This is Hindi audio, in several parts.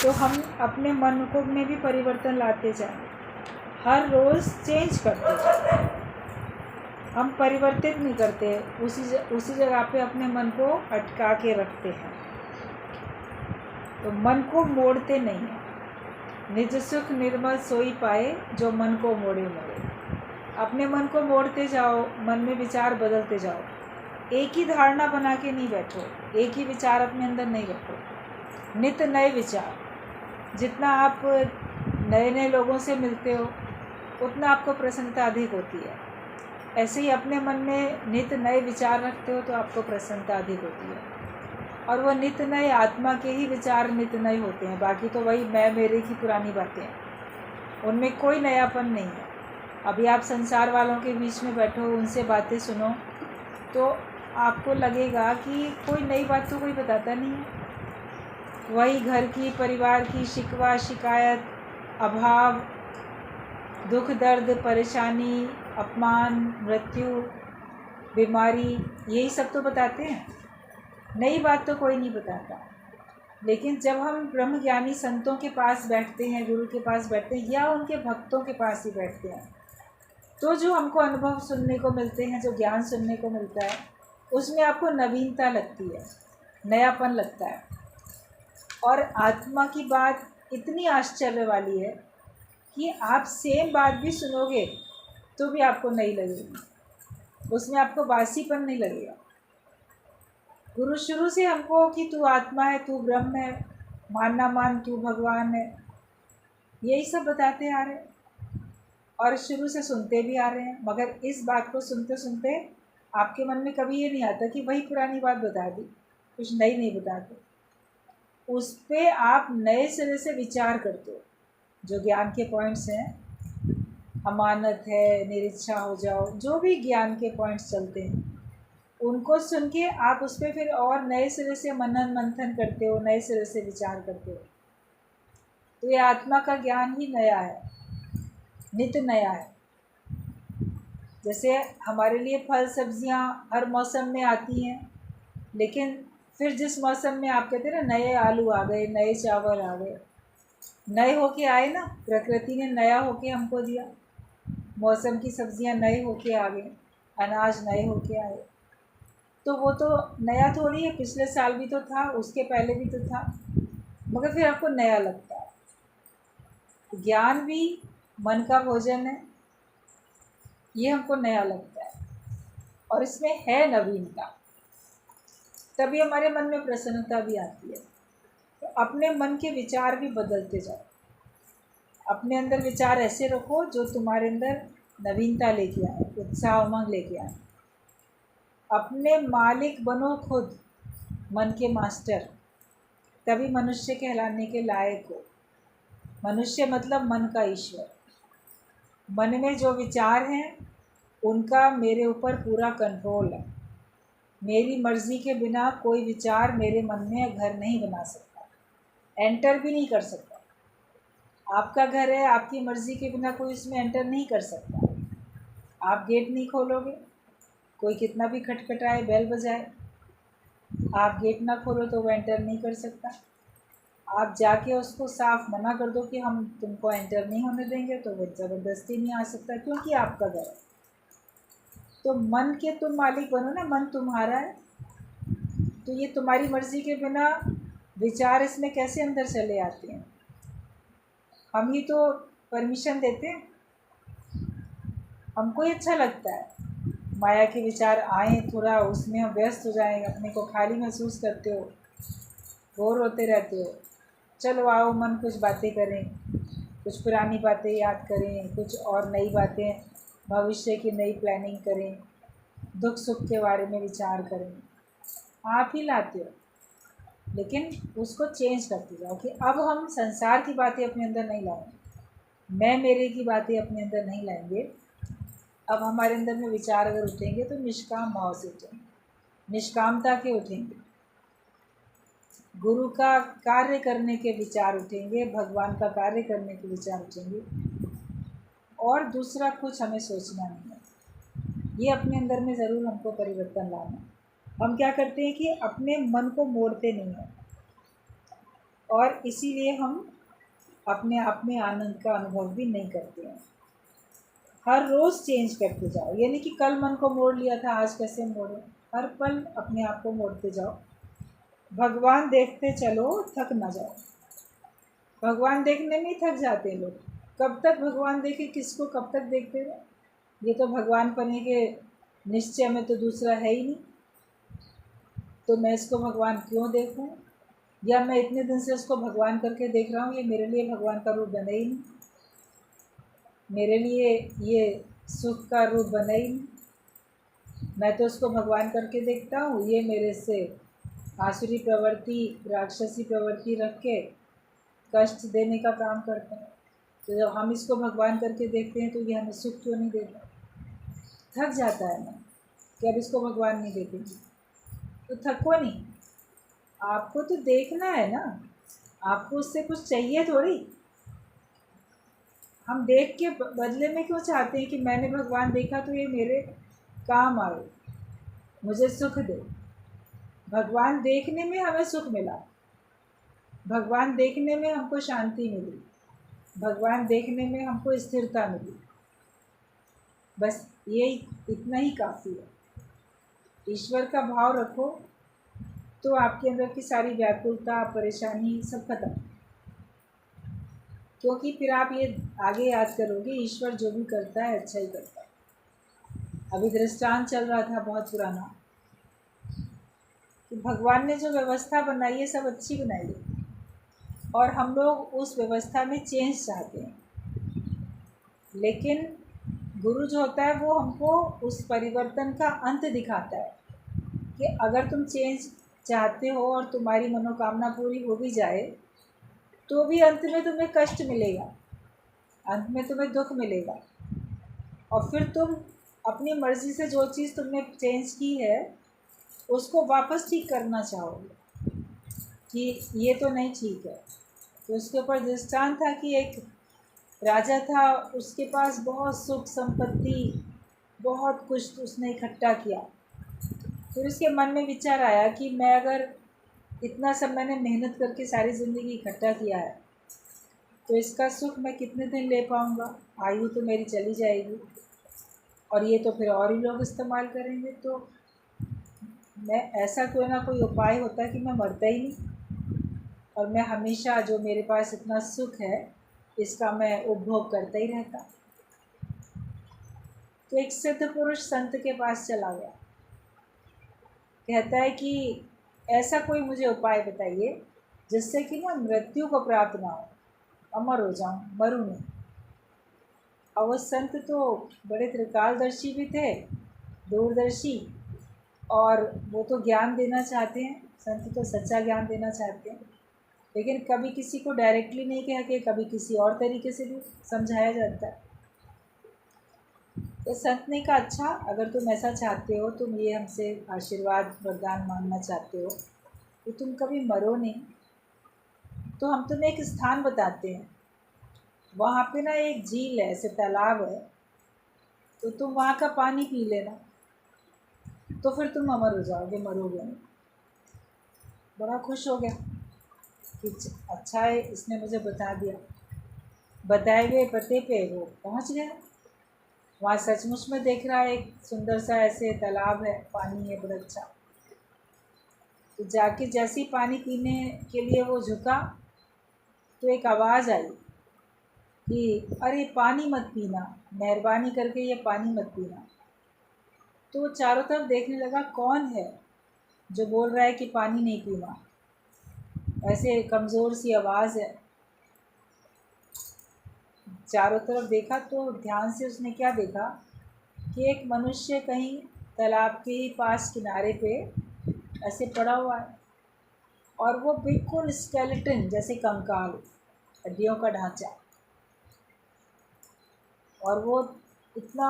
तो हम अपने मन को में भी परिवर्तन लाते जाएं, हर रोज़ चेंज करते जाएं। हम परिवर्तित नहीं करते, उसी जगह पे अपने मन को अटका के रखते हैं। तो मन को मोड़ते नहीं हैं। निज सुख निर्मल सोई पाए, जो मन को मोड़े मोड़े। अपने मन को मोड़ते जाओ, मन में विचार बदलते जाओ। एक ही धारणा बना के नहीं बैठो, एक ही विचार अपने अंदर नहीं रखो। नित नए विचार। जितना आप नए नए लोगों से मिलते हो उतना आपको प्रसन्नता अधिक होती है। ऐसे ही अपने मन में नित नए विचार रखते हो तो आपको प्रसन्नता अधिक होती है। और वो नित नए आत्मा के ही विचार नित नए होते हैं। बाकी तो वही मैं मेरे की पुरानी बातें हैं, उनमें कोई नयापन नहीं है। अभी आप संसार वालों के बीच में बैठो, उनसे बातें सुनो तो आपको लगेगा कि कोई नई बात तो कोई बताता नहीं है। वही घर की, परिवार की शिकवा शिकायत, अभाव, दुख दर्द, परेशानी, अपमान, मृत्यु, बीमारी, यही सब तो बताते हैं। नई बात तो कोई नहीं बताता। लेकिन जब हम ब्रह्मज्ञानी संतों के पास बैठते हैं, गुरु के पास बैठते हैं या उनके भक्तों के पास ही बैठते हैं, तो जो हमको अनुभव सुनने को मिलते हैं, जो ज्ञान सुनने को मिलता है, उसमें आपको नवीनता लगती है, नयापन लगता है। और आत्मा की बात इतनी आश्चर्य वाली है कि आप सेम बात भी सुनोगे तो भी आपको नई लगेगी, उसमें आपको बासीपन नहीं लगेगा। गुरु शुरू से हमको कि तू आत्मा है, तू ब्रह्म है, मानना मान, तू भगवान है, यही सब बताते आ रहे हैं और शुरू से सुनते भी आ रहे हैं। मगर इस बात को सुनते सुनते आपके मन में कभी ये नहीं आता कि वही पुरानी बात बता दी, कुछ नई नहीं बताते। उस पर आप नए सिरे से विचार करते हो। जो ज्ञान के पॉइंट्स हैं, अमानत है, निरीक्षा हो जाओ, जो भी ज्ञान के पॉइंट्स चलते हैं, उनको सुन के आप उस पर फिर और नए सिरे से मनन मंथन करते हो, नए सिरे से विचार करते हो। तो ये आत्मा का ज्ञान ही नया है, नित्य नया है। जैसे हमारे लिए फल सब्जियां हर मौसम में आती हैं, लेकिन फिर जिस मौसम में आप कहते हैं ना, नए आलू आ गए, नए चावल आ गए, नए होके आए ना, प्रकृति ने नया होके हमको दिया। मौसम की सब्जियां नए होके आ गई, अनाज नए होके आए। तो वो तो नया थोड़ी है, पिछले साल भी तो था, उसके पहले भी तो था, मगर फिर आपको नया लगता है। ज्ञान भी मन का भोजन है, ये हमको नया लगता है और इसमें है नवीनता, तभी हमारे मन में प्रसन्नता भी आती है। तो अपने मन के विचार भी बदलते जाओ। अपने अंदर विचार ऐसे रखो जो तुम्हारे अंदर नवीनता लेके आए, उत्साह उमंग लेके आए। अपने मालिक बनो खुद, मन के मास्टर, तभी मनुष्य कहलाने के लायक हो। मनुष्य मतलब मन का ईश्वर। मन में जो विचार हैं उनका मेरे ऊपर पूरा कंट्रोल है। मेरी मर्ज़ी के बिना कोई विचार मेरे मन में घर नहीं बना सकता, एंटर भी नहीं कर सकता। आपका घर है, आपकी मर्ज़ी के बिना कोई उसमें एंटर नहीं कर सकता। आप गेट नहीं खोलोगे, कोई कितना भी खटखटाए, बेल बजाए, आप गेट ना खोलो तो वो एंटर नहीं कर सकता। आप जाके उसको साफ मना कर दो कि हम तुमको एंटर नहीं होने देंगे, तो वो ज़बरदस्ती नहीं आ सकता, क्योंकि आपका घर है। तो मन के तुम मालिक बनो ना, मन तुम्हारा है, तो ये तुम्हारी मर्ज़ी के बिना विचार इसमें कैसे अंदर चले आते हैं? हम ही तो परमिशन देते हैं। हमको ही अच्छा लगता है माया के विचार आए, थोड़ा उसमें हम व्यस्त हो जाएं, अपने को खाली महसूस करते हो, बोर होते रहते हो। चलो आओ मन, कुछ बातें करें, कुछ पुरानी बातें याद करें, कुछ और नई बातें, भविष्य की नई प्लानिंग करें, दुख सुख के बारे में विचार करें। आप ही लाते हो, लेकिन उसको चेंज करते जाओ कि अब हम संसार की बातें अपने अंदर नहीं लाएंगे, मैं मेरे की बातें अपने अंदर नहीं लाएंगे। अब हमारे अंदर में विचार अगर उठेंगे तो निष्काम भाव से उठेंगे, निष्कामता के उठेंगे, गुरु का कार्य करने के विचार उठेंगे, भगवान का कार्य करने के विचार उठेंगे, और दूसरा कुछ हमें सोचना नहीं है। ये अपने अंदर में ज़रूर हमको परिवर्तन लाना। हम क्या करते हैं कि अपने मन को मोड़ते नहीं हैं। और इसीलिए हम अपने आप में आनंद का अनुभव भी नहीं करते हैं। हर रोज़ चेंज करते जाओ, यानी कि कल मन को मोड़ लिया था, आज कैसे मोड़ो। हर पल अपने आप को मोड़ते जाओ। भगवान देखते चलो, थक ना जाओ। भगवान देखने में ही थक जाते हैं लोग। कब तक भगवान देखे, किसको कब तक देखते रहे। ये तो भगवान पने के निश्चय में तो दूसरा है ही नहीं, तो मैं इसको भगवान क्यों देखूं, या मैं इतने दिन से उसको भगवान करके देख रहा हूँ, ये मेरे लिए भगवान का रूप बना ही नहीं, मेरे लिए ये सुख का रूप बना ही नहीं। मैं तो उसको भगवान करके देखता हूँ, ये मेरे से आसुरी प्रवृत्ति, राक्षसी प्रवृत्ति रख के कष्ट देने का काम करते हैं। तो जब हम इसको भगवान करके देखते हैं तो ये हमें सुख क्यों नहीं देता। थक जाता है मन कि अब इसको भगवान नहीं देखेंगे, तो थको नहीं। आपको तो देखना है ना, आपको उससे कुछ चाहिए थोड़ी। हम देख के बदले में क्यों चाहते हैं कि मैंने भगवान देखा तो ये मेरे काम आए, मुझे सुख दे। भगवान देखने में हमें सुख मिला, भगवान देखने में हमको शांति मिली, भगवान देखने में हमको स्थिरता मिली। बस ये इतना ही काफ़ी है। ईश्वर का भाव रखो तो आपके अंदर की सारी व्याकुलता, परेशानी सब खत्म। क्योंकि फिर आप ये आगे याद करोगे, ईश्वर जो भी करता है अच्छा ही करता है। अभी दृष्टांत चल रहा था बहुत पुराना कि भगवान ने जो व्यवस्था बनाई है सब अच्छी बनाई है, और हम लोग उस व्यवस्था में चेंज चाहते हैं। लेकिन गुरु जो होता है वो हमको उस परिवर्तन का अंत दिखाता है कि अगर तुम चेंज चाहते हो और तुम्हारी मनोकामना पूरी हो भी जाए तो भी अंत में तुम्हें कष्ट मिलेगा, अंत में तुम्हें दुख मिलेगा। और फिर तुम अपनी मर्ज़ी से जो चीज़ तुमने चेंज की है उसको वापस ठीक करना चाहोगे कि ये तो नहीं ठीक है। तो उसके ऊपर दृष्टांत था कि एक राजा था, उसके पास बहुत सुख संपत्ति, बहुत कुछ उसने इकट्ठा किया। फिर उसके मन में विचार आया कि मैं अगर इतना सब मैंने मेहनत करके सारी ज़िंदगी इकट्ठा किया है तो इसका सुख मैं कितने दिन ले पाऊँगा, आयु तो मेरी चली जाएगी और ये तो फिर और ही लोग इस्तेमाल करेंगे। तो मैं ऐसा कोई ना कोई उपाय होता कि मैं मरता ही नहीं और मैं हमेशा जो मेरे पास इतना सुख है इसका मैं उपभोग करता ही रहता। तो एक सिद्ध पुरुष संत के पास चला गया, कहता है कि ऐसा कोई मुझे उपाय बताइए जिससे कि ना मृत्यु को प्राप्त ना हो, अमर हो जाऊं, मरूं नहीं। और वो संत तो बड़े त्रिकालदर्शी भी थे, दूरदर्शी, और वो तो ज्ञान देना चाहते हैं, संत तो सच्चा ज्ञान देना चाहते हैं, लेकिन कभी किसी को डायरेक्टली नहीं कह के कभी किसी और तरीके से भी समझाया जाता है। तो संत ने कहा अच्छा, अगर तुम ऐसा चाहते हो, तुम ये हमसे आशीर्वाद वरदान मांगना चाहते हो तो तुम कभी मरो नहीं, तो हम तुम्हें एक स्थान बताते हैं, वहाँ पे ना एक झील है, ऐसे तालाब है, तो तुम वहाँ का पानी पी लेना, तो फिर तुम अमर हो जाओगे, मरोगे नहीं। बड़ा खुश हो गया कि अच्छा है इसने मुझे बता दिया। बताए हुए पते पे वो पहुँच गया। वहाँ सचमुच में देख रहा है एक सुंदर सा ऐसे तालाब है, पानी है बड़ा अच्छा। तो जाके जैसे ही पानी पीने के लिए वो झुका तो एक आवाज़ आई कि अरे पानी मत पीना, मेहरबानी करके ये पानी मत पीना। तो वो चारों तरफ देखने लगा कौन है जो बोल रहा है कि पानी नहीं पीना, ऐसे कमज़ोर सी आवाज़ है। चारों तरफ देखा तो ध्यान से उसने क्या देखा कि एक मनुष्य कहीं तालाब के पास किनारे पे ऐसे पड़ा हुआ है, और वो बिल्कुल स्केलेटन जैसे कंकाल, हड्डियों का ढांचा, और वो इतना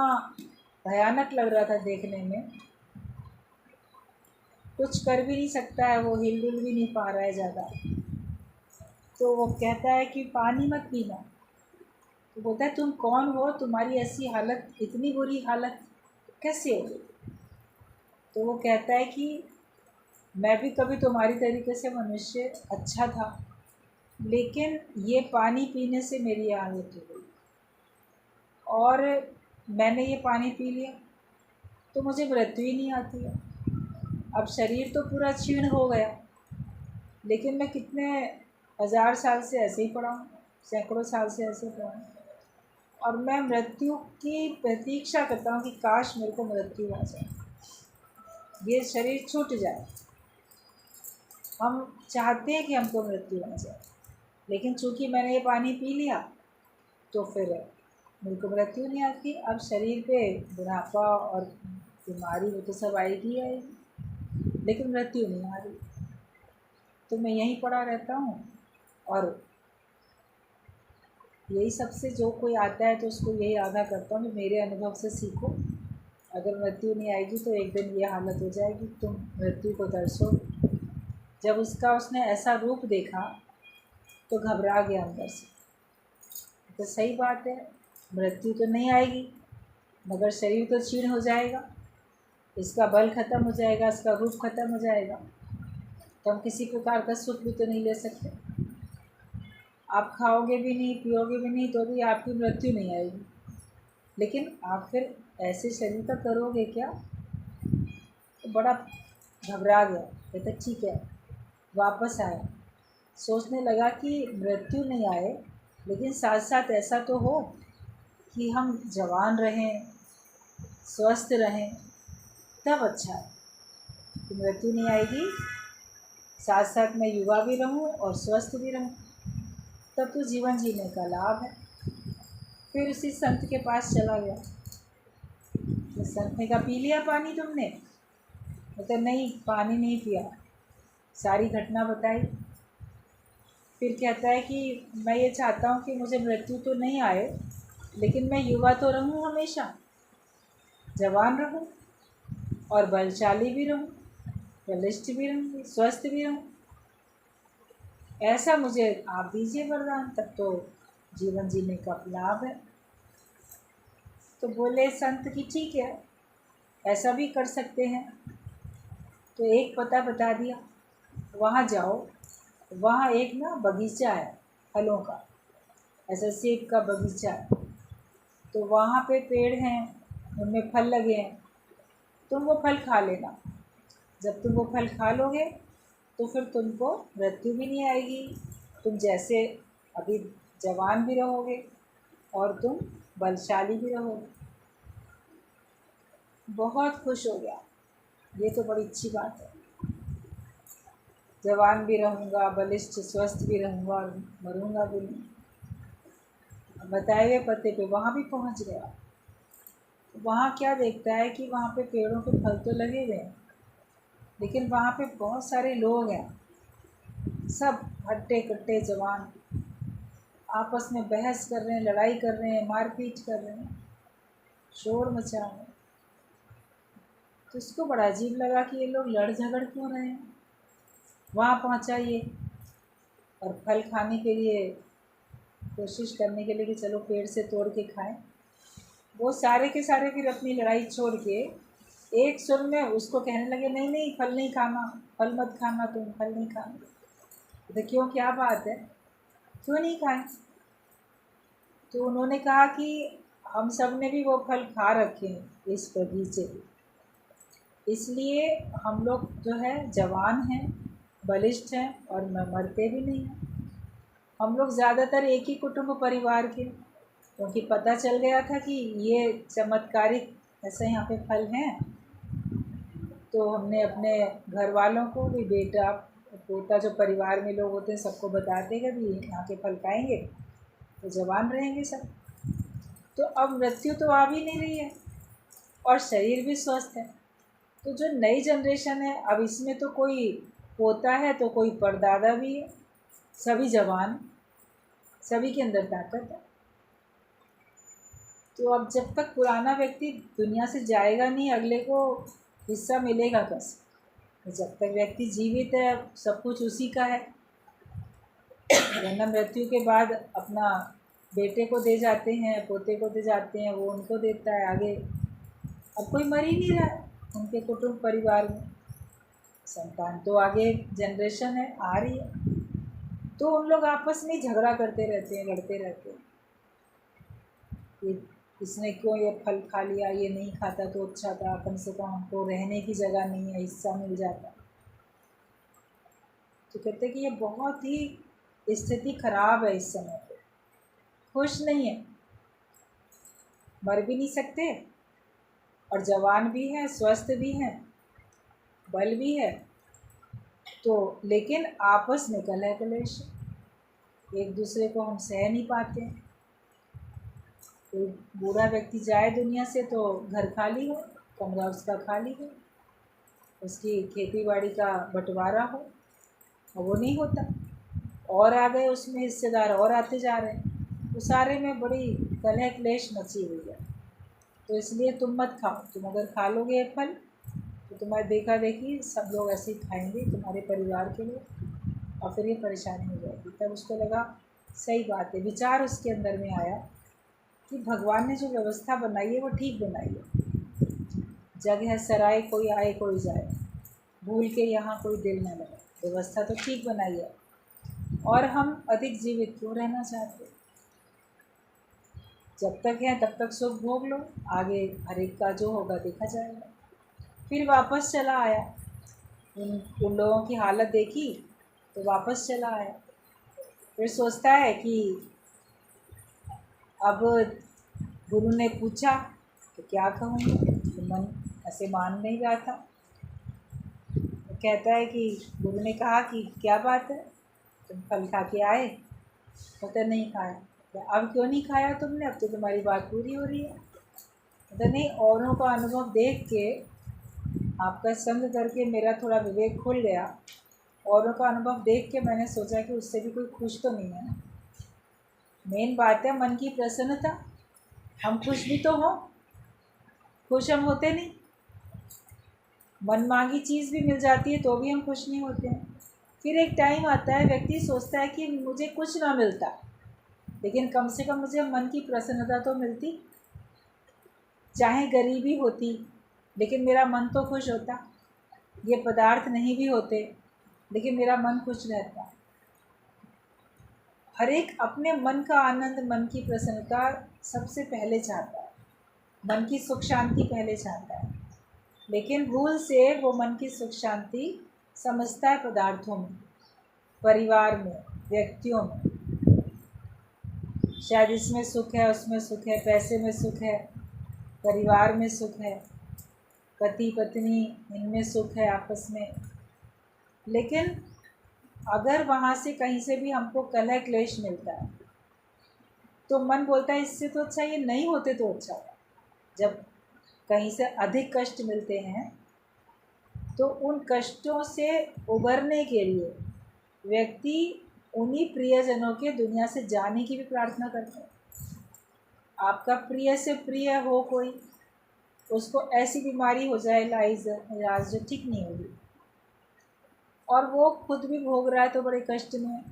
भयानक लग रहा था देखने में, कुछ कर भी नहीं सकता है, वो हिल डुल भी नहीं पा रहा है ज़्यादा। तो वो कहता है कि पानी मत पीना। तो बोलता है तुम कौन हो, तुम्हारी ऐसी हालत, इतनी बुरी हालत कैसे हो गई। तो वो कहता है कि मैं भी कभी तुम्हारी तरीके से मनुष्य अच्छा था, लेकिन ये पानी पीने से मेरी हालत हो गई और मैंने ये पानी पी लिया तो मुझे मृत्यु ही नहीं आती है। अब शरीर तो पूरा क्षीण हो गया, लेकिन मैं कितने हज़ार साल से ऐसे ही पड़ा हूँ, सैकड़ों साल से ऐसे पड़ा हूँ और मैं मृत्यु की प्रतीक्षा करता हूँ कि काश मेरे को मृत्यु आ जाए, ये शरीर छूट जाए। हम चाहते हैं कि हमको मृत्यु आ जाए, लेकिन चूंकि मैंने ये पानी पी लिया तो फिर मेरे को मृत्यु नहीं आती। अब शरीर पे बुढ़ापा और बीमारी वो तो सब आएगी आएगी, लेकिन मृत्यु नहीं आ रही। तो मैं यहीं पड़ा रहता हूँ और यही सबसे जो कोई आता है तो उसको यही आगाह करता हूँ कि मेरे अनुभव से सीखो। अगर मृत्यु नहीं आएगी तो एक दिन ये हालत हो जाएगी, तुम मृत्यु को तरसो। जब उसने ऐसा रूप देखा तो घबरा गया अंदर से। तो सही बात है, मृत्यु तो नहीं आएगी मगर शरीर तो क्षीण हो जाएगा, इसका बल ख़त्म हो जाएगा, इसका रूप ख़त्म हो जाएगा, तो हम किसी प्रकार का सुख भी तो नहीं ले सकते। आप खाओगे भी नहीं, पियोगे भी नहीं, तो भी आपकी मृत्यु नहीं आएगी, लेकिन आप फिर ऐसे शरीर का करोगे क्या? तो बड़ा घबरा गया। कहते ठीक है, वापस आया, सोचने लगा कि मृत्यु नहीं आए लेकिन साथ साथ ऐसा तो हो कि हम जवान रहें, स्वस्थ रहें, तब अच्छा है। कि मृत्यु नहीं आएगी, साथ साथ मैं युवा भी रहूं और स्वस्थ भी रहूं, तब तो जीवन जीने का लाभ है। फिर उसी संत के पास चला गया। तो संत ने कहा पी लिया पानी तुमने? मतलब नहीं, पानी नहीं पिया। सारी घटना बताई। फिर कहता है कि मैं ये चाहता हूँ कि मुझे मृत्यु तो नहीं आए, लेकिन मैं युवा तो रहूँ, हमेशा जवान रहूँ और बलशाली भी रहूँ, बलिष्ठ भी रहूँ, स्वस्थ भी रहूँ। ऐसा मुझे आप दीजिए वरदान, तब तो जीवन जीने का लाभ है। तो बोले संत की ठीक है, ऐसा भी कर सकते हैं। तो एक पता बता दिया, वहाँ जाओ, वहाँ एक ना बगीचा है फलों का, ऐसा सेब का बगीचा है। तो वहाँ पे पेड़ हैं, उनमें फल लगे हैं, तुम वो फल खा लेना। जब तुम वो फल खा लोगे तो फिर तुमको मृत्यु भी नहीं आएगी, तुम जैसे अभी जवान भी रहोगे और तुम बलशाली भी रहोगे। बहुत खुश हो गया, ये तो बड़ी अच्छी बात है, जवान भी रहूँगा, बलिष्ठ स्वस्थ भी रहूँगा और मरूँगा भी नहीं। बताए हुए पते पे वहाँ भी पहुँच गया। वहाँ क्या देखता है कि वहाँ पे पेड़ों पे फल तो लगे हुए हैं, लेकिन वहाँ पे बहुत सारे लोग हैं, सब हट्टे कट्टे जवान, आपस में बहस कर रहे हैं, लड़ाई कर रहे हैं, मारपीट कर रहे हैं, शोर मचा रहे हैं। तो उसको बड़ा अजीब लगा कि ये लोग लड़ झगड़ क्यों रहे हैं। वहाँ पहुँचा ये और फल खाने के लिए, कोशिश करने के लिए कि चलो पेड़ से तोड़ के खाएं। वो सारे के सारे फिर अपनी लड़ाई छोड़ के एक सुर में उसको कहने लगे नहीं नहीं, फल नहीं खाना, फल मत खाना, तुम फल नहीं खाना। तो क्यों, क्या बात है, क्यों नहीं खाएं? तो उन्होंने कहा कि हम सब ने भी वो फल खा रखे हैं इस बगीचे, इसलिए हम लोग जो है जवान हैं, बलिष्ठ हैं और मरते भी नहीं हैं। हम लोग ज़्यादातर एक ही कुटुंब परिवार के, क्योंकि पता चल गया था कि ये चमत्कारिक ऐसे यहाँ पे फल हैं, तो हमने अपने घर वालों को भी, बेटा पोता जो परिवार में लोग होते हैं सबको बताते हैं कि यहाँ के फल खाएंगे तो जवान रहेंगे सब। तो अब मृत्यु तो आ भी नहीं रही है और शरीर भी स्वस्थ है। तो जो नई जनरेशन है, अब इसमें तो कोई पोता है तो कोई परदादा भी है, सभी जवान, सभी के अंदर ताकत है। तो अब जब तक पुराना व्यक्ति दुनिया से जाएगा नहीं, अगले को हिस्सा मिलेगा कैसे? तो जब तक व्यक्ति जीवित है सब कुछ उसी का है, वरना मृत्यु के बाद अपना बेटे को दे जाते हैं, पोते को दे जाते हैं, वो उनको देता है आगे। अब कोई मर ही नहीं रहा है उनके कुटुंब परिवार में, संतान तो आगे जनरेशन है आ रही है। तो उन लोग आपस में झगड़ा करते रहते हैं, लड़ते रहते हैं, ये इसने क्यों ये फल खा लिया, ये नहीं खाता तो अच्छा था, कम से कम हमको रहने की जगह नहीं है, हिस्सा मिल जाता। तो कहते हैं कि ये बहुत ही स्थिति खराब है इस समय पे, खुश नहीं है, मर भी नहीं सकते और जवान भी हैं, स्वस्थ भी हैं, बल भी है, तो लेकिन आपस में कलह कलेश, एक दूसरे को हम सह नहीं पाते। कोई बूढ़ा व्यक्ति जाए दुनिया से तो घर खाली हो, कमरा उसका खाली हो, उसकी खेती बाड़ी का बंटवारा हो, और वो नहीं होता, और आ गए उसमें हिस्सेदार, और आते जा रहे हैं, तो सारे में बड़ी कलह क्लेश मची हुई है। तो इसलिए तुम मत खाओ, तुम अगर खा लोगे एक फल तो तुम्हारे देखा देखी सब लोग ऐसे ही खाएंगे तुम्हारे परिवार के लोग, और फिर ये परेशानी हो जाएगी। तब उसको लगा सही बात है, विचार उसके अंदर में आया कि भगवान ने जो व्यवस्था बनाई है वो ठीक बनाई है। जग है सराय, कोई आए कोई जाए, भूल के यहाँ कोई दिल न लगे, व्यवस्था तो ठीक बनाई है, और हम अधिक जीवित क्यों रहना चाहते? जब तक है तब तक सुख भोग लो, आगे हर एक का जो होगा देखा जाएगा। फिर वापस चला आया, उन लोगों की हालत देखी तो वापस चला आया। फिर सोचता है कि अब गुरु ने पूछा तो क्या कहूँगा, तो मन ऐसे मान नहीं रहा था। तो कहता है कि गुरु ने कहा कि क्या बात है, तुम फल खा के आए? कहता नहीं खाया। तो अब क्यों नहीं खाया तुमने, अब तो तुम्हारी बात पूरी हो रही है। कहता नहीं, औरों का अनुभव देख के, आपका संग करके मेरा थोड़ा विवेक खुल गया, औरों का अनुभव देख के मैंने सोचा कि उससे भी कोई खुश तो नहीं है ना। मेन बात है मन की प्रसन्नता, हम खुश भी तो हों, खुश हम होते नहीं, मन मांगी चीज़ भी मिल जाती है तो भी हम खुश नहीं होते हैं। फिर एक टाइम आता है, व्यक्ति सोचता है कि मुझे कुछ ना मिलता, लेकिन कम से कम मुझे मन की प्रसन्नता तो मिलती, चाहे गरीबी होती लेकिन मेरा मन तो खुश होता, ये पदार्थ नहीं भी होते लेकिन मेरा मन खुश रहता। हर एक अपने मन का आनंद, मन की प्रसन्नता सबसे पहले चाहता है, मन की सुख शांति पहले चाहता है, लेकिन भूल से वो मन की सुख शांति समझता है पदार्थों में, परिवार में, व्यक्तियों में। शायद इसमें सुख है, उसमें सुख है, पैसे में सुख है, परिवार में सुख है, पति पत्नी इनमें सुख है आपस में। लेकिन अगर वहाँ से कहीं से भी हमको कलह क्लेश मिलता है तो मन बोलता है इससे तो अच्छा ये नहीं होते तो अच्छा है। जब कहीं से अधिक कष्ट मिलते हैं तो उन कष्टों से उबरने के लिए व्यक्ति उन्हीं प्रियजनों के दुनिया से जाने की भी प्रार्थना करता है। आपका प्रिय से प्रिय हो कोई, उसको ऐसी बीमारी हो जाए इलाज जो ठीक नहीं होगी, और वो खुद भी भोग रहा है तो बड़े कष्ट में,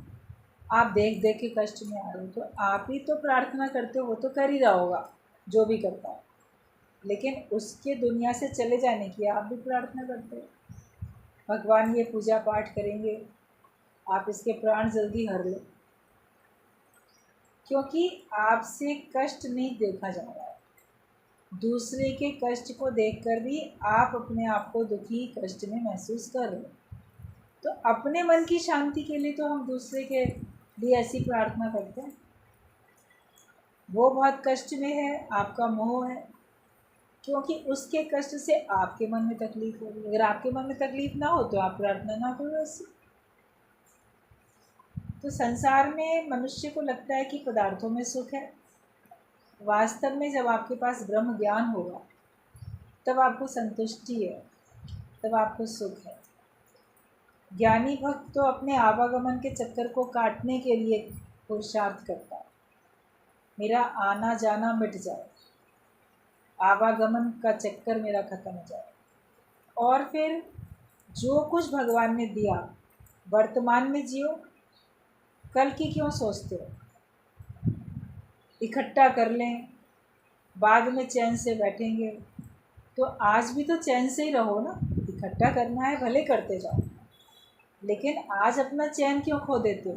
आप देख देख के कष्ट में आ रहे हो, तो आप ही तो प्रार्थना करते हो, वो तो कर ही रहा होगा जो भी करता है, लेकिन उसके दुनिया से चले जाने की आप भी प्रार्थना करते हो। भगवान ये पूजा पाठ करेंगे, आप इसके प्राण जल्दी हर लो, क्योंकि आपसे कष्ट नहीं देखा जा रहा है। दूसरे के कष्ट को देखकर भी आप अपने आप को दुखी, कष्ट में महसूस कर रहे हो, तो अपने मन की शांति के लिए तो हम दूसरे के लिए ऐसी प्रार्थना करते हैं। वो बहुत कष्ट में है, आपका मोह है, क्योंकि उसके कष्ट से आपके मन में तकलीफ हो रही है। अगर आपके मन में तकलीफ ना हो तो आप प्रार्थना ना करो ऐसी। तो संसार में मनुष्य को लगता है कि पदार्थों में सुख है, वास्तव में जब आपके पास ब्रह्म ज्ञान होगा तब आपको संतुष्टि है, तब आपको सुख है। ज्ञानी भक्त तो अपने आवागमन के चक्कर को काटने के लिए पुरुषार्थ करता है, मेरा आना जाना मिट जाए, आवागमन का चक्कर मेरा खत्म हो जाए, और फिर जो कुछ भगवान ने दिया वर्तमान में जियो, कल की क्यों सोचते हो? इकट्ठा कर लें, बाद में चैन से बैठेंगे, तो आज भी तो चैन से ही रहो ना। इकट्ठा करना है भले करते जाओ, लेकिन आज अपना चैन क्यों खो देते हो?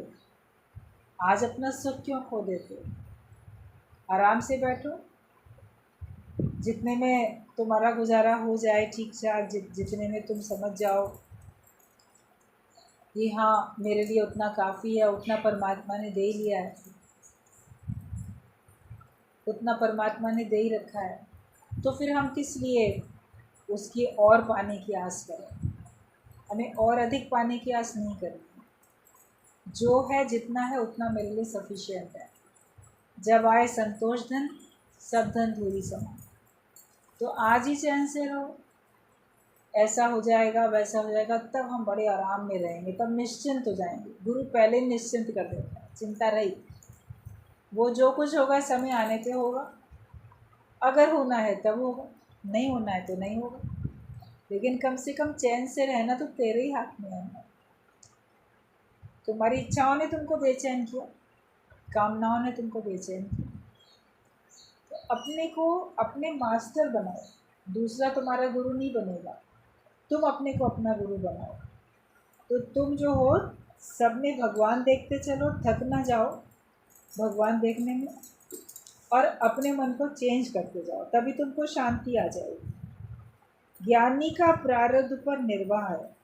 आज अपना सुख क्यों खो देते हो? आराम से बैठो, जितने में तुम्हारा गुजारा हो जाए ठीक ठाक, जितने में तुम समझ जाओ कि हाँ मेरे लिए उतना काफ़ी है, उतना परमात्मा ने दे ही लिया है, उतना परमात्मा ने दे ही रखा है, तो फिर हम किस लिए उसकी और पाने की आस करें? हमें और अधिक पाने की आस नहीं करनी। जो है जितना है उतना मेरे लिए सफिशिएंट है। जब आए संतोष धन, सब धन धूलि समान। तो आज ही चैन से रहो। ऐसा हो जाएगा, वैसा हो जाएगा, तब हम बड़े आराम में रहेंगे, तब निश्चिंत हो जाएंगे। गुरु पहले निश्चिंत कर देता है, चिंता रही। वो जो कुछ होगा समय आने पे होगा। अगर होना है तब होगा, नहीं होना है तो नहीं होगा, लेकिन कम से कम चैन से रहना तो तेरे ही हाथ में है। तुम्हारी इच्छाओं ने तुमको बेचैन किया, कामनाओं ने तुमको बेचैन किया। तो अपने को अपने मास्टर बनाओ। दूसरा तुम्हारा गुरु नहीं बनेगा, तुम अपने को अपना गुरु बनाओ। तो तुम जो हो सब में भगवान देखते चलो, थक ना जाओ भगवान देखने में, और अपने मन को चेंज करते जाओ, तभी तुमको शांति आ जाएगी। ज्ञानी का प्रारब्ध पर निर्वाह है,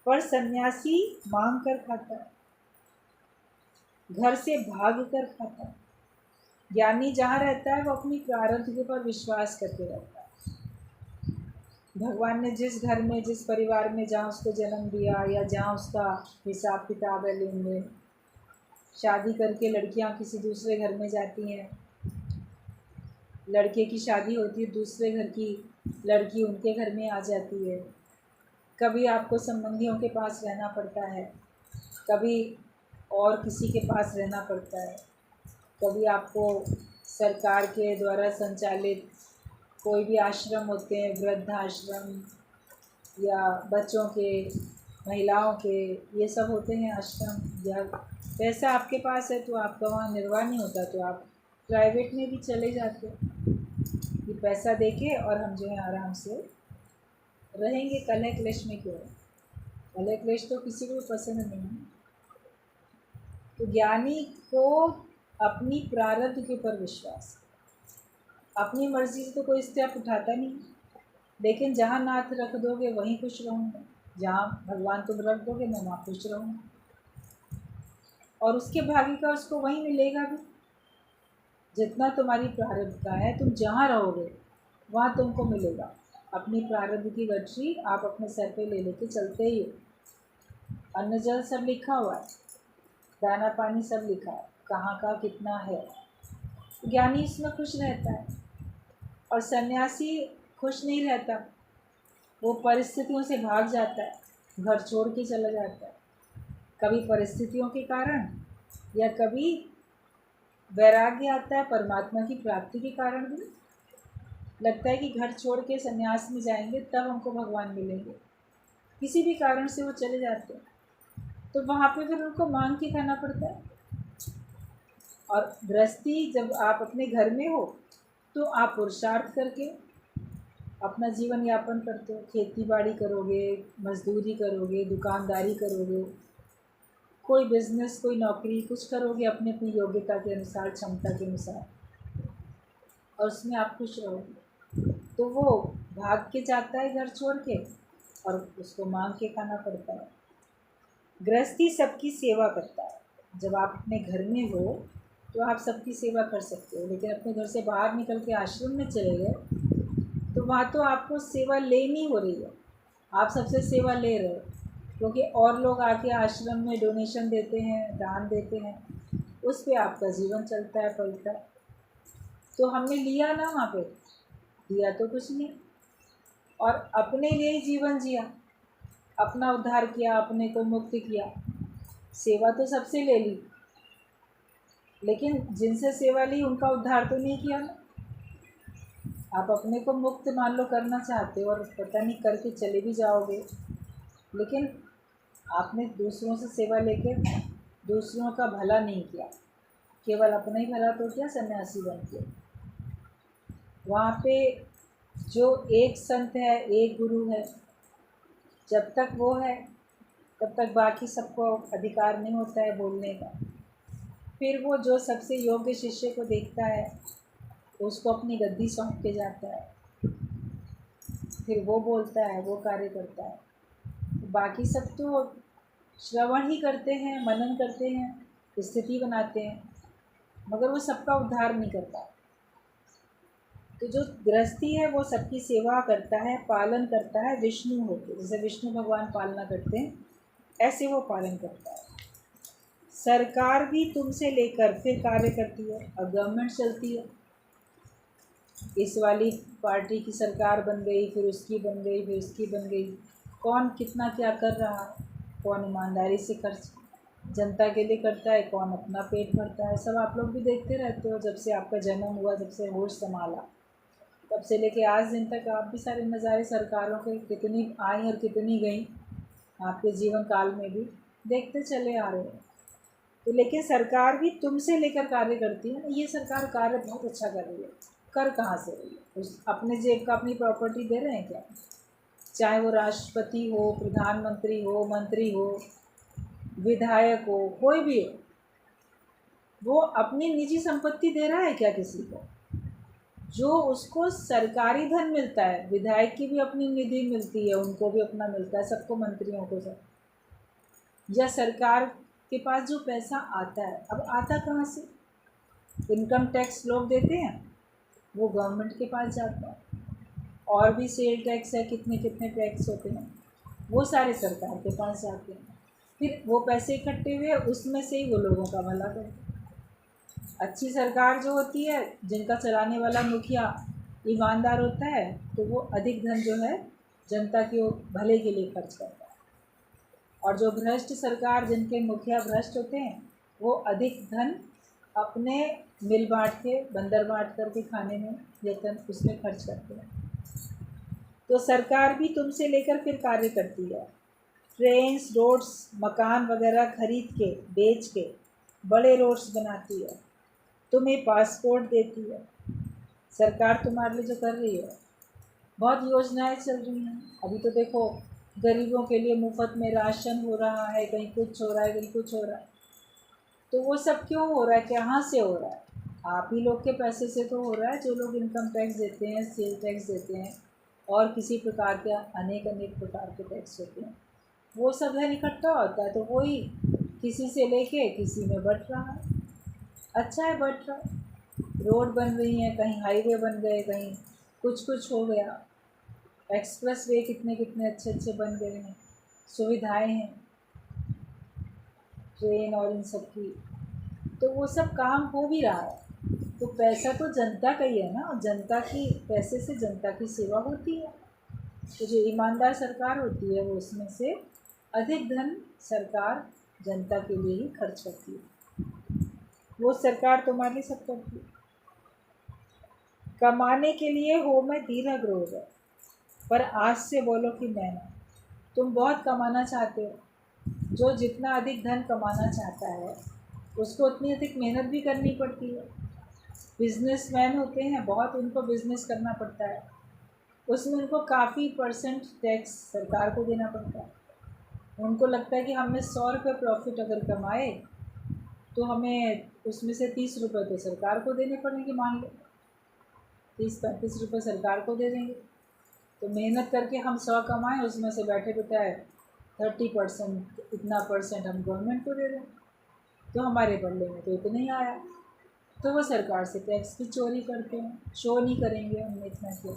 पर सन्यासी मांग कर खाता है, घर से भाग कर खाता है। ज्ञानी जहाँ रहता है वो अपनी प्रारब्ध के ऊपर विश्वास करके रहता है। भगवान ने जिस घर में, जिस परिवार में जहाँ उसको जन्म दिया, या जहाँ उसका हिसाब किताब है, लेन देन, शादी करके लड़कियाँ किसी दूसरे घर में जाती हैं, लड़के की शादी होती है, दूसरे घर की लड़की उनके घर में आ जाती है। कभी आपको संबंधियों के पास रहना पड़ता है, कभी और किसी के पास रहना पड़ता है, कभी आपको सरकार के द्वारा संचालित कोई भी आश्रम होते हैं, वृद्ध आश्रम या बच्चों के, महिलाओं के, ये सब होते हैं आश्रम, या पैसा आपके पास है तो आपका वहाँ निर्वाह नहीं होता, तो आप प्राइवेट में भी चले जाते कि पैसा देके और हम जो है आराम से रहेंगे। कलह क्लेश में क्यों? कलह क्लेश तो किसी को पसंद नहीं है। तो ज्ञानी को अपनी प्रारब्ध के ऊपर विश्वास, अपनी मर्जी से तो कोई स्टेप उठाता नहीं, लेकिन जहाँ नाथ रख दोगे वहीं खुश रहूँगा, जहाँ भगवान तुम रख दोगे मैं वहाँ खुश रहूँगा, और उसके भाग्य का उसको वहीं मिलेगा भी। जितना तुम्हारी प्रारब्ध का है, तुम जहाँ रहोगे वहाँ तुमको मिलेगा। अपनी प्रारब्ध की गठरी आप अपने सर पे ले लेके चलते ही हो। अन्न जल सब लिखा हुआ है, दाना पानी सब लिखा है, कहाँ का कितना है। ज्ञानी इसमें खुश रहता है, और सन्यासी खुश नहीं रहता, वो परिस्थितियों से भाग जाता है, घर छोड़ के चला जाता है, कभी परिस्थितियों के कारण, या कभी वैराग्य आता है परमात्मा की प्राप्ति के कारण भी। लगता है कि घर छोड़ के सन्यास में जाएंगे तब हमको भगवान मिलेंगे, किसी भी कारण से वो चले जाते हैं, तो वहाँ पे फिर उनको मांग के खाना पड़ता है। और गृहस्थी जब आप अपने घर में हो तो आप पुरुषार्थ करके अपना जीवन यापन करते हो, खेती बाड़ी करोगे, मजदूरी करोगे, दुकानदारी करोगे, कोई बिजनेस, कोई नौकरी, कुछ करोगे अपनी अपनी योग्यता के अनुसार, क्षमता के अनुसार, और उसमें आप खुश रहोगे। तो वो भाग के जाता है घर छोड़ के, और उसको मांग के खाना पड़ता है। गृहस्थी सबकी सेवा करता है। जब आप अपने घर में हो तो आप सबकी सेवा कर सकते हो, लेकिन अपने घर से बाहर निकल के आश्रम में चले गए तो वहाँ तो आपको सेवा लेनी हो रही है, आप सबसे सेवा ले रहे हो, क्योंकि और लोग आके आश्रम में डोनेशन देते हैं, दान देते हैं, उस पे आपका जीवन चलता है, पलता है। तो हमने लिया ना, वहाँ पे दिया तो कुछ नहीं, और अपने लिए ही जीवन जिया, अपना उद्धार किया, अपने को मुक्त किया। सेवा तो सबसे ले ली, लेकिन जिनसे सेवा ली उनका उद्धार तो नहीं किया ना। आप अपने को मुक्त मान लो करना चाहते हो, और पता नहीं करके चले भी जाओगे, लेकिन आपने दूसरों से सेवा लेके दूसरों का भला नहीं किया, केवल अपना ही भला तो किया सन्यासी बन के। वहाँ पे जो एक संत है, एक गुरु है, जब तक वो है तब तक बाकी सबको अधिकार नहीं होता है बोलने का। फिर वो जो सबसे योग्य शिष्य को देखता है उसको अपनी गद्दी सौंप के जाता है, फिर वो बोलता है, वो कार्य करता है। तो बाकी सब तो श्रवण ही करते हैं, मनन करते हैं, स्थिति बनाते हैं, मगर वो सबका उद्धार नहीं करता। तो जो गृहस्थी है वो सबकी सेवा करता है, पालन करता है विष्णु होकर, जैसे विष्णु भगवान पालना करते हैं ऐसे वो पालन करता है। सरकार भी तुमसे लेकर फिर कार्य करती है। अब गवर्नमेंट चलती है, इस वाली पार्टी की सरकार बन गई, फिर उसकी बन गई, फिर उसकी बन गई। कौन कितना क्या कर रहा है, कौन ईमानदारी से खर्च जनता के लिए करता है, कौन अपना पेट भरता है, सब आप लोग भी देखते रहते हो। जब से आपका जन्म हुआ, जब से होश संभाला, तब से लेके आज दिन तक आप भी सारे नज़ारे सरकारों के कितनी आई और कितनी गई आपके जीवन काल में भी देखते चले आ रहे हो। तो लेकिन सरकार भी तुमसे लेकर कार्य करती है। ये सरकार कार्य बहुत अच्छा कर रही है, कर कहाँ से रही है? उस अपने जेब का अपनी प्रॉपर्टी दे रहे हैं क्या? चाहे वो राष्ट्रपति हो, प्रधानमंत्री हो, मंत्री हो, विधायक हो, कोई भी हो, वो अपनी निजी संपत्ति दे रहा है क्या किसी को? जो उसको सरकारी धन मिलता है, विधायक की भी अपनी निधि मिलती है, उनको भी अपना मिलता है, सबको, मंत्रियों को सब, या सरकार के पास जो पैसा आता है, अब आता कहाँ से? इनकम टैक्स लोग देते हैं, वो गवर्नमेंट के पास जाता है। और भी सेल टैक्स है, कितने कितने टैक्स होते हैं, वो सारे सरकार के पास जाते हैं। फिर वो पैसे इकट्ठे हुए उसमें से ही वो लोगों का भला करते हैं। अच्छी सरकार जो होती है, जिनका चलाने वाला मुखिया ईमानदार होता है, तो वो अधिक धन जो है जनता के भले के लिए खर्च करता है। और जो भ्रष्ट सरकार, जिनके मुखिया भ्रष्ट होते हैं, वो अधिक धन अपने मिल बांट के, बंदर बांट करके खाने में, वेतन उसमें खर्च करते हैं। तो सरकार भी तुमसे लेकर फिर कार्य करती है। ट्रेन्स, रोड्स, मकान वगैरह खरीद के, बेच के बड़े रोड्स बनाती है, तुम्हें पासपोर्ट देती है। सरकार तुम्हारे लिए जो कर रही है, बहुत योजनाएं चल रही हैं। अभी तो देखो, गरीबों के लिए मुफ्त में राशन हो रहा है, कहीं कुछ हो रहा है, कहीं कुछ हो रहा है। तो वो सब क्यों हो रहा है, कहाँ से हो रहा है? आप ही लोग के पैसे से तो हो रहा है, जो लोग इनकम टैक्स देते हैं, सेल टैक्स देते हैं, और किसी प्रकार के अनेक अनेक प्रकार के टैक्स होते हैं। वो सब है इकट्ठा होता है, तो वही किसी से लेके किसी में बट रहा है। अच्छा है, बट रहा है। रोड बन रही हैं, कहीं हाईवे बन गए, कहीं कुछ हो गया, एक्सप्रेस वे कितने कितने अच्छे अच्छे बन गए हैं, सुविधाएं हैं ट्रेन और इन सब की, तो वो सब काम हो भी रहा है। तो पैसा तो जनता का ही है ना, और जनता की पैसे से जनता की सेवा होती है। तो जो ईमानदार सरकार होती है, वो उसमें से अधिक धन सरकार जनता के लिए ही खर्च करती है। वो सरकार तुम्हारे लिए सब करती है। कमाने के लिए हो मैं दीर्घ रोग है, पर आज से बोलो कि मैं ना। तुम बहुत कमाना चाहते हो, जो जितना अधिक धन कमाना चाहता है उसको उतनी अधिक मेहनत भी करनी पड़ती है। बिजनेसमैन होते हैं, बहुत उनको बिजनेस करना पड़ता है, उसमें उनको काफ़ी परसेंट टैक्स सरकार को देना पड़ता है। उनको लगता है कि हमने 100 रुपये प्रॉफिट अगर कमाए तो हमें उसमें से 30 रुपये तो सरकार को देने पड़ेंगे, मान लो 30-35 रुपये सरकार को दे देंगे। तो मेहनत करके हम 100 कमाएँ, उसमें से बैठे बिठाए 30%, इतना परसेंट हम गवर्नमेंट को दे दें, तो हमारे बल्ले में तो इतना ही आया। तो वो सरकार से टैक्स की चोरी करते हैं, शो नहीं करेंगे हमने इतना किया।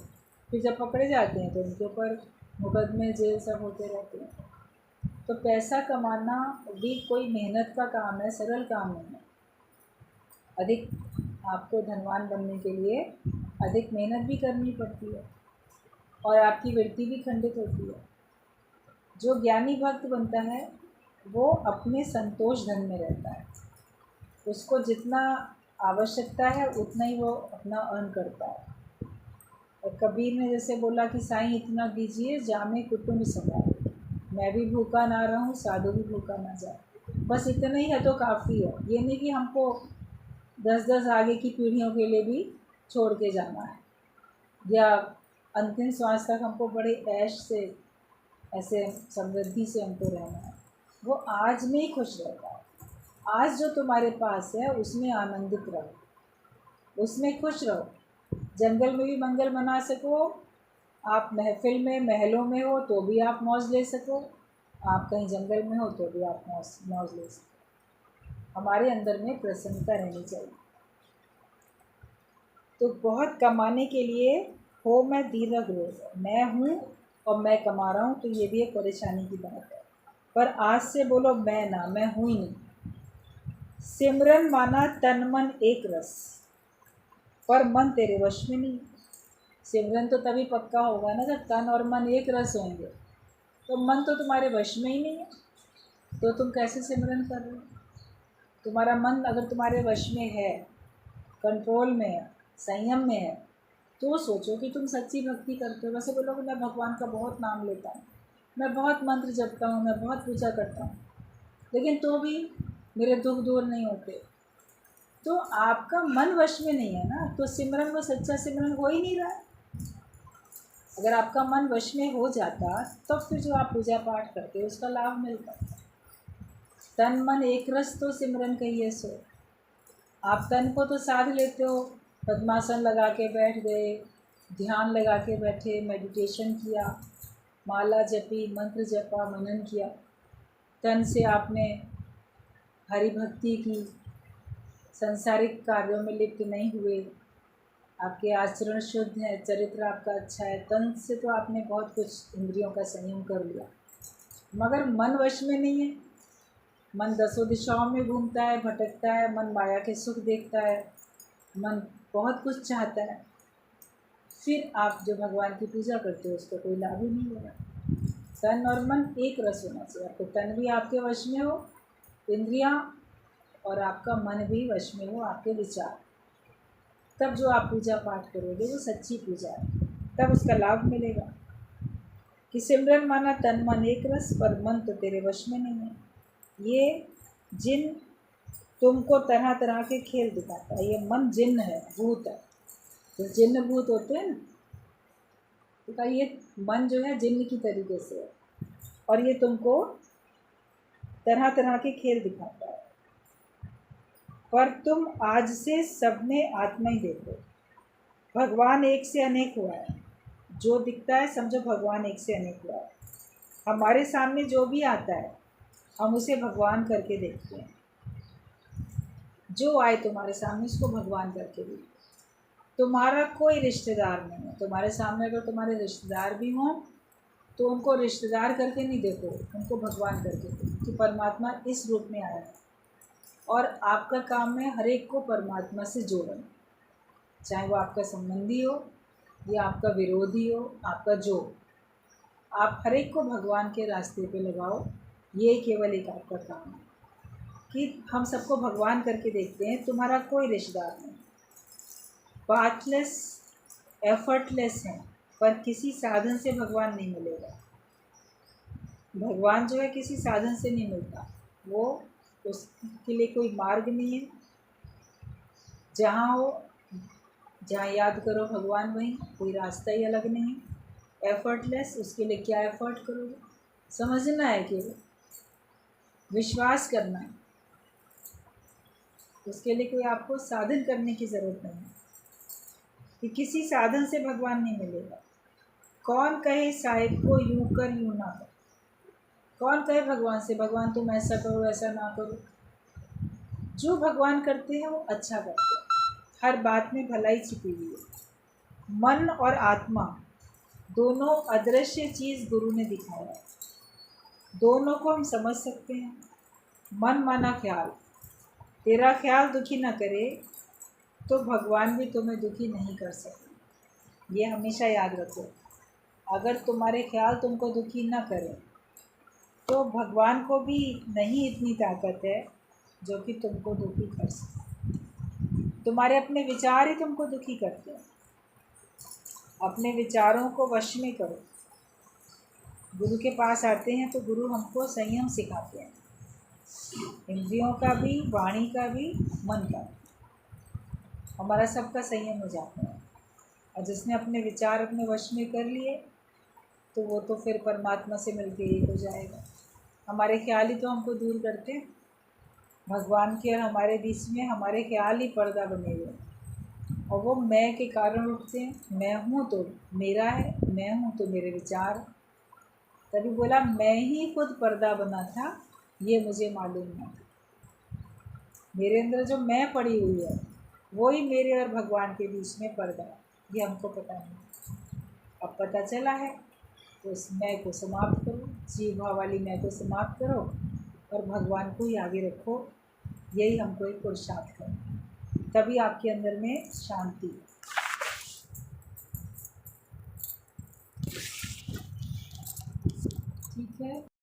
फिर जब पकड़े जाते हैं तो उनके ऊपर मुकदमे, जेल सब होते रहते हैं। तो पैसा कमाना भी कोई मेहनत का काम है, सरल काम नहीं है। अधिक आपको धनवान बनने के लिए अधिक मेहनत भी करनी पड़ती है, और आपकी वृत्ति भी खंडित होती है। जो ज्ञानी भक्त बनता है वो अपने संतोष धन में रहता है, उसको जितना आवश्यकता है उतना ही वो अपना अर्न करता है। और कबीर ने जैसे बोला कि साईं इतना दीजिए जामे कुटुंब सजाए, मैं भी भूखा ना रहूं, साधु भी भूखा ना जाए। बस इतना ही है तो काफ़ी है। ये नहीं कि हमको 10-10 आगे की पीढ़ियों के लिए भी छोड़ के जाना है, या अंतिम श्वास तक हमको बड़े ऐश से, ऐसे समृद्धि से हमको रहना है। वो आज में ही खुश रहता है, आज जो तुम्हारे पास है उसमें आनंदित रहो, उसमें खुश रहो। जंगल में भी मंगल मना सको, आप महफिल में महलों में हो तो भी आप मौज ले सको, आप कहीं जंगल में हो तो भी आप मौज ले सको। हमारे अंदर में प्रसन्नता रहनी चाहिए। तो बहुत कमाने के लिए हो मैं दीर्घ रोज, मैं हूँ और मैं कमा रहा हूँ, तो ये भी एक परेशानी की बात है। पर आज से बोलो मैं ना, मैं हूँ ही नहीं। सिमरन माना तन मन एक रस, पर मन तेरे वश में नहीं। सिमरन तो तभी पक्का होगा ना जब तन और मन एक रस होंगे। तो मन तो तुम्हारे वश में ही नहीं है, तो तुम कैसे सिमरन कर रहे हो? तुम्हारा मन अगर तुम्हारे वश में है, कंट्रोल में है, संयम में है, तो सोचो कि तुम सच्ची भक्ति करते हो। वैसे बोलोगे मैं भगवान का बहुत नाम लेता हूँ, मैं बहुत मंत्र जपता हूँ, मैं बहुत पूजा करता हूँ, लेकिन तो भी मेरे दुख दूर नहीं होते। तो आपका मन वश में नहीं है ना, तो सिमरन वो सच्चा सिमरन हो ही नहीं रहा है। अगर आपका मन वश में हो जाता तो फिर जो आप पूजा पाठ करते हो उसका लाभ मिलता। तन मन एक रस तो सिमरन कहिए सो। आप तन को तो साध लेते हो, पद्मासन लगा के बैठ गए, ध्यान लगा के बैठे, मेडिटेशन किया, माला जपी, मंत्र जपा, मनन किया, तन से आपने हरि भक्ति की, संसारिक कार्यों में लिप्त नहीं हुए, आपके आचरण शुद्ध है, चरित्र आपका अच्छा है, तन से तो आपने बहुत कुछ इंद्रियों का संयम कर लिया। मगर मन वश में नहीं है, मन दसों दिशाओं में घूमता है, भटकता है, मन माया के सुख देखता है, मन बहुत कुछ चाहता है। फिर आप जो भगवान की पूजा करते हो उसका कोई लाभ ही नहीं होगा। तन और मन एक रस होना चाहिए। आपको तन भी आपके वश में हो, इंद्रियां, और आपका मन भी वश में हो, आपके विचार। तब जो आप पूजा पाठ करोगे वो सच्ची पूजा है, तब उसका लाभ मिलेगा। कि सिमरन माना तन मन एक रस, पर मन तो तेरे वश में नहीं है। ये जिन तुमको तरह तरह के खेल दिखाता है। ये मन जिन्न है, भूत है, तो जिन्न भूत होते हैं ना, तो ये मन जो है जिन्न की तरीके से है, और ये तुमको तरह तरह के खेल दिखाता है। पर तुम आज से सब में आत्मा ही देखो। भगवान एक से अनेक हुआ है, जो दिखता है समझो भगवान एक से अनेक हुआ है। हमारे सामने जो भी आता है हम उसे भगवान करके देखते हैं। जो आए तुम्हारे सामने उसको भगवान करके देखो। तुम्हारा कोई रिश्तेदार नहीं है, तुम्हारे सामने अगर तुम्हारे रिश्तेदार भी हों तो उनको रिश्तेदार करके नहीं देखो, उनको भगवान करके देखो कि परमात्मा इस रूप में आया है। और आपका काम है हर एक को परमात्मा से जोड़ना, चाहे वो आपका संबंधी हो या आपका विरोधी हो, आपका जो, आप हर एक को भगवान के रास्ते पे लगाओ। ये केवल एक आपका काम है कि हम सबको भगवान करके देखते हैं। तुम्हारा कोई रिश्तेदार नहीं, पाथलेस, एफर्टलेस है, पर किसी साधन से भगवान नहीं मिलेगा। भगवान जो है किसी साधन से नहीं मिलता, वो उसके लिए कोई मार्ग नहीं है। जहाँ हो, जहाँ याद करो भगवान, वहीं, कोई रास्ता ही अलग नहीं। एफर्टलेस, उसके लिए क्या एफर्ट करोगे? समझना है कि विश्वास करना है, उसके लिए कोई आपको साधन करने की ज़रूरत नहीं है कि किसी साधन से भगवान नहीं मिलेगा। कौन कहे साहिब को यूं कर यूं ना कर, कौन कहे भगवान से भगवान तुम ऐसा करो ऐसा ना करो। जो भगवान करते हैं वो अच्छा करते हैं, हर बात में भलाई छिपी हुई है। मन और आत्मा दोनों अदृश्य चीज़ गुरु ने दिखाया है, दोनों को हम समझ सकते हैं। मन माना ख्याल, तेरा ख्याल दुखी ना करे तो भगवान भी तुम्हें दुखी नहीं कर सकते। ये हमेशा याद रखो। अगर तुम्हारे ख्याल तुमको दुखी ना करें तो भगवान को भी नहीं इतनी ताकत है जो कि तुमको दुखी कर सके। तुम्हारे अपने विचार ही तुमको दुखी करते हैं। अपने विचारों को वश में करो। गुरु के पास आते हैं तो गुरु हमको संयम सिखाते हैं, इंद्रियों का भी, वाणी का भी, मन का भी। हमारा सबका संयम हो जाता है। और जिसने अपने विचार अपने वश में कर लिए तो वो तो फिर परमात्मा से मिलके एक हो जाएगा। हमारे ख्याल ही तो हमको दूर करते हैं। भगवान के और हमारे बीच में हमारे ख्याल ही पर्दा बने हुए हैं, और वो मैं के कारण उठते हैं। मैं हूँ तो मेरा है, मैं हूँ तो मेरे विचार। तभी बोला मैं ही खुद पर्दा बना था, ये मुझे मालूम न था। मेरे अंदर जो मैं पड़ी हुई है वो ही मेरे और भगवान के बीच में पर्दा है, ये हमको पता नहीं। अब पता चला है तो उस मैं को समाप्त करो, जीव भाव वाली मैं को समाप्त करो और भगवान को ही आगे रखो। यही हमको एक पुरुषार्थ करना है, तभी आपके अंदर में शांति है।